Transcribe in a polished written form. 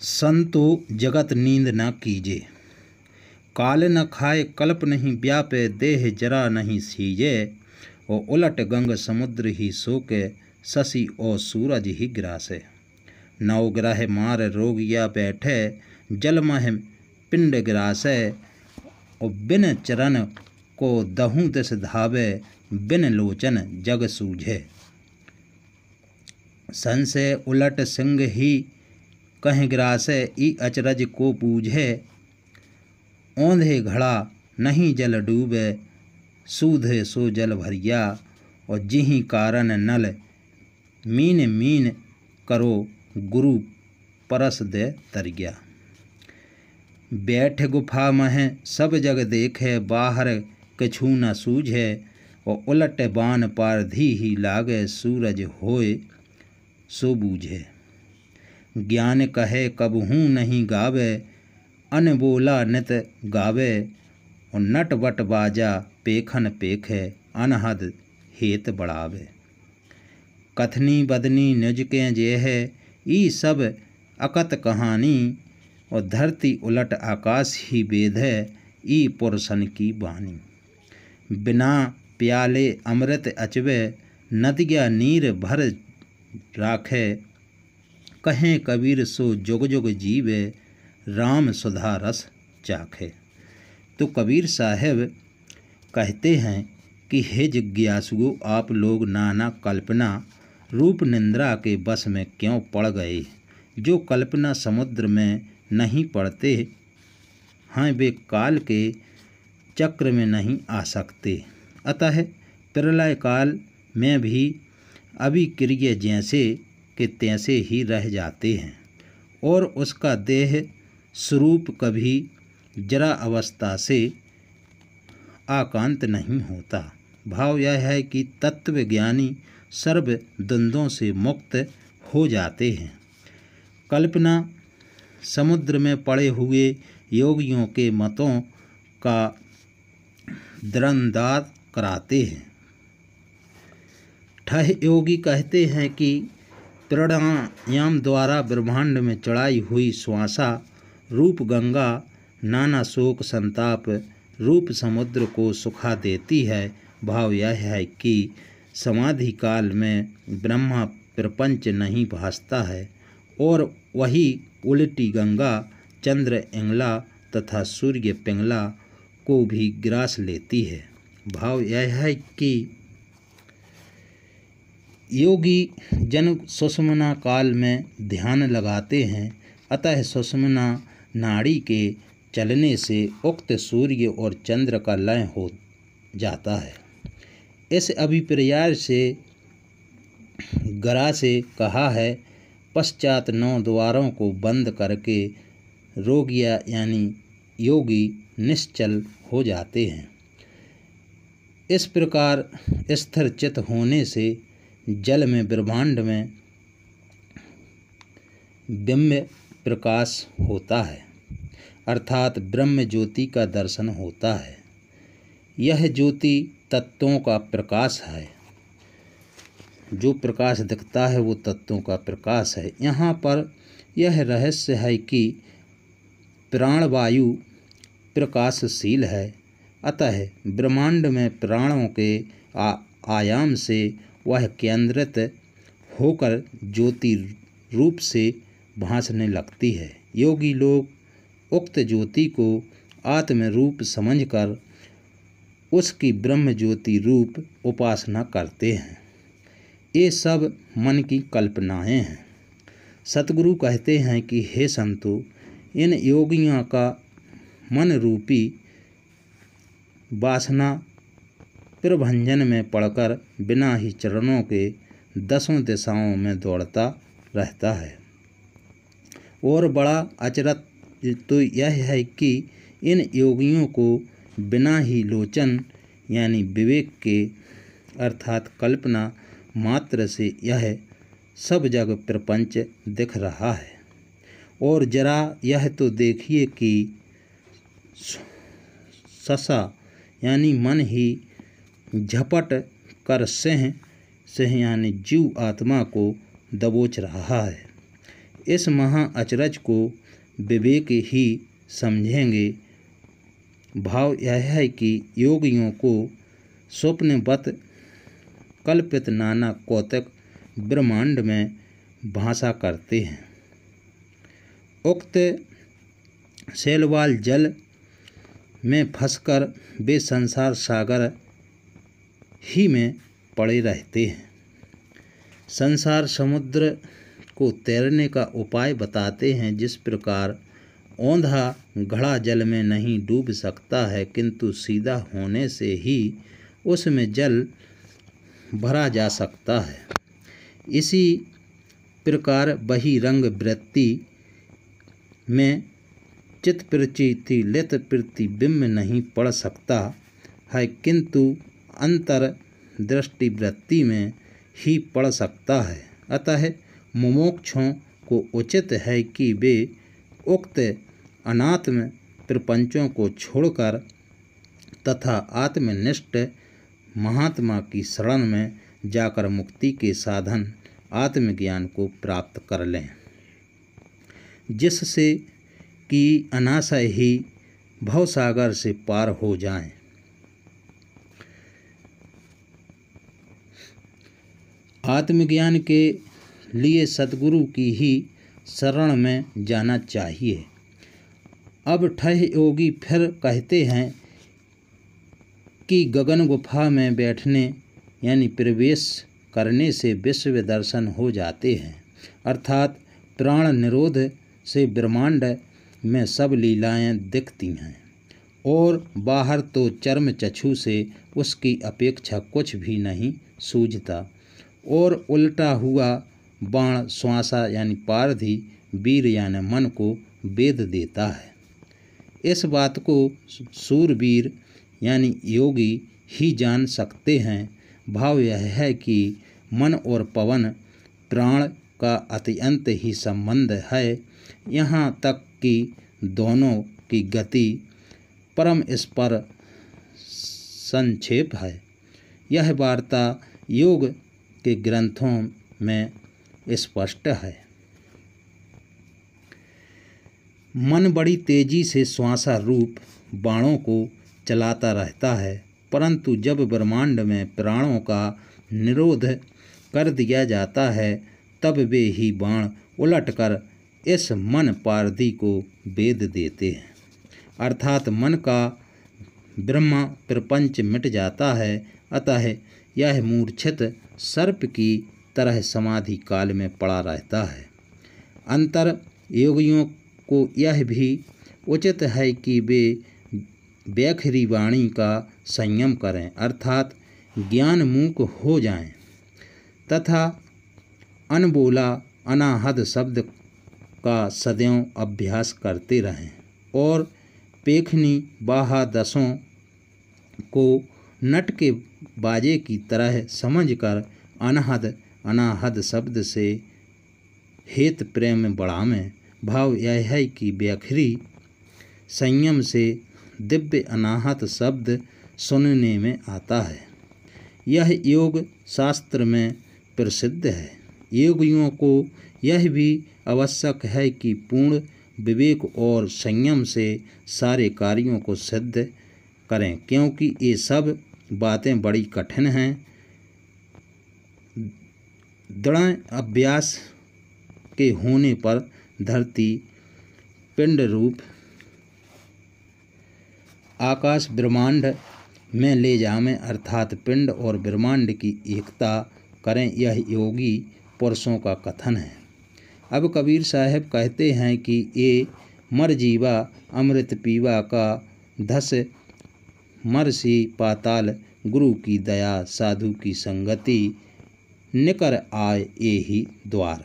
संतो जगत नींद न कीजे, काल न खाए कल्प नहीं व्यापे, देह जरा नहीं सीजे। और उलट गंग समुद्र ही सोके, शशि और सूरज ही ग्रासे। नौ ग्रह मार रोगिया बैठे, जल मह पिंड ग्रासे। और बिन चरण को दहूँ दिस धावे, बिन लोचन जग सूझे। संशय उलट सिंह ही कहीं ग्रासे, ई अचरज को बूझे। औंधे घड़ा नहीं जल डूबे, सूधे सो जल भरिया। और जिही कारण नल मीन मीन करो, गुरु परस दे तरिया। बैठ गुफा मह सब जग देखे, बाहर कछु न सूझे। और उलट बान पारधी ही लागे, सूरज होए सो बूझे। ज्ञान कहे कबहूँ नहीं गावे, अन बोला नित गावे। और नट बट बाजा पेखन पेखे, अनहद हेत बढ़ावे। कथनी बदनी निज के जेह, ई सब अकत कहानी। और धरती उलट आकाश ही वेद है, ई पुरुषन की वाणी। बिना प्याले अमृत अचवे, नदिया नीर भर राखे। कहें कबीर सो जुग जुग जीवे, राम सुधा रस चाखे। तो कबीर साहब कहते हैं कि हे जिज्ञासुओं, आप लोग नाना कल्पना रूप निंद्रा के बस में क्यों पड़ गए। जो कल्पना समुद्र में नहीं पड़ते हैं, वे काल के चक्र में नहीं आ सकते। अतः प्रलय काल में भी अभिक्रिय जैसे के तैसे ही रह जाते हैं, और उसका देह स्वरूप कभी जरा अवस्था से आकांत नहीं होता। भाव यह है कि तत्वज्ञानी सर्व द्वंद्वों से मुक्त हो जाते हैं। कल्पना समुद्र में पड़े हुए योगियों के मतों का द्वंद्वाद कराते हैं। ठह योगी कहते हैं कि प्राणायाम द्वारा ब्रह्मांड में चढ़ाई हुई श्वासा रूप गंगा नाना शोक संताप रूप समुद्र को सुखा देती है। भाव यह है कि समाधि काल में ब्रह्मा प्रपंच नहीं भासता है, और वही उल्टी गंगा चंद्र इंगला तथा सूर्य पिंगला को भी ग्रास लेती है। भाव यह है कि योगी जन सुषुम्ना काल में ध्यान लगाते हैं, अतः सुषुम्ना नाड़ी के चलने से उक्त सूर्य और चंद्र का लय हो जाता है। इस अभिप्राय से गरा से कहा है, पश्चात 9 द्वारों को बंद करके रोगिया यानी योगी निश्चल हो जाते हैं। इस प्रकार स्थिर चित्त होने से जल में ब्रह्मांड में ब्रह्म प्रकाश होता है, अर्थात ब्रह्म ज्योति का दर्शन होता है। यह ज्योति तत्वों का प्रकाश है। जो प्रकाश दिखता है वो तत्वों का प्रकाश है। यहाँ पर यह रहस्य है कि प्राणवायु प्रकाशशील है, अतः ब्रह्मांड में प्राणों के आयाम से वह केंद्रित होकर ज्योति रूप से भासने लगती है। योगी लोग उक्त ज्योति को आत्म रूप समझकर उसकी ब्रह्म ज्योति रूप उपासना करते हैं। ये सब मन की कल्पनाएं हैं। सतगुरु कहते हैं कि हे संतो, इन योगियों का मन रूपी वासना प्रभंजन में पड़कर बिना ही चरणों के 10 दिशाओं में दौड़ता रहता है। और बड़ा अचरज तो यह है कि इन योगियों को बिना ही लोचन यानी विवेक के अर्थात कल्पना मात्र से यह सब जग प्रपंच दिख रहा है। और जरा यह तो देखिए कि ससा यानी मन ही झपट कर सिंह यानी जीव आत्मा को दबोच रहा है। इस महा अचरज को विवेक ही समझेंगे। भाव यह है कि योगियों को स्वप्नवत कल्पित नाना कौतुक ब्रह्मांड में भाषा करते हैं। उक्त शैलवाल जल में फंसकर वे संसार सागर ही में पड़े रहते हैं। संसार समुद्र को तैरने का उपाय बताते हैं। जिस प्रकार औंधा घड़ा जल में नहीं डूब सकता है, किंतु सीधा होने से ही उसमें जल भरा जा सकता है, इसी प्रकार बहिरंग वृत्ति में चित्त प्रचिति लित प्रतिबिंब नहीं पड़ सकता है, किंतु अंतर दृष्टि वृत्ति में ही पड़ सकता है। अतः मुमुक्षुओं को उचित है कि वे उक्त अनात्म प्रपंचों को छोड़कर तथा आत्मनिष्ठ महात्मा की शरण में जाकर मुक्ति के साधन आत्मज्ञान को प्राप्त कर लें, जिससे कि अनाशय ही भवसागर से पार हो जाएं। आत्मज्ञान के लिए सद्गुरु की ही शरण में जाना चाहिए। अब ठह योगी फिर कहते हैं कि गगन गुफा में बैठने यानी प्रवेश करने से विश्व दर्शन हो जाते हैं, अर्थात प्राण निरोध से ब्रह्मांड में सब लीलाएं दिखती हैं और बाहर तो चर्म चक्षु से उसकी अपेक्षा कुछ भी नहीं सूझता और उल्टा हुआ बाण श्वासा यानी पारधी वीर यानी मन को वेद देता है। इस बात को सूरवीर यानी योगी ही जान सकते हैं। भाव यह है कि मन और पवन प्राण का अत्यंत ही संबंध है, यहाँ तक कि दोनों की गति परम स्पर संक्षेप है। यह वार्ता योग के ग्रंथों में स्पष्ट है। मन बड़ी तेजी से श्वासा रूप बाणों को चलाता रहता है, परंतु जब ब्रह्मांड में प्राणों का निरोध कर दिया जाता है तब वे ही बाण उलटकर इस मन पारधी को वेद देते हैं, अर्थात मन का ब्रह्म प्रपंच मिट जाता है। अतः यह मूर्छित सर्प की तरह समाधि काल में पड़ा रहता है। अंतर योगियों को यह भी उचित है कि वे व्याखरी वाणी का संयम करें, अर्थात ज्ञान मूक हो जाएं तथा अनबोला अनाहद शब्द का सदैव अभ्यास करते रहें और पेखनी बाहा दसों को नट के बाजे की तरह समझकर अनहद अनाहद शब्द से हेत प्रेम बढ़ावें। भाव यह है कि व्याखरी संयम से दिव्य अनाहत शब्द सुनने में आता है। यह योग शास्त्र में प्रसिद्ध है। योगियों को यह भी आवश्यक है कि पूर्ण विवेक और संयम से सारे कार्यों को सिद्ध करें, क्योंकि ये सब बातें बड़ी कठिन हैं। दृढ़ अभ्यास के होने पर धरती पिंड रूप आकाश ब्रह्मांड में ले जावें, अर्थात पिंड और ब्रह्मांड की एकता करें। यह योगी पुरुषों का कथन है। अब कबीर साहब कहते हैं कि ये मर जीवा अमृत पीवा का धस मरसी पाताल, गुरु की दया साधु की संगति निकर आए ये ही द्वार।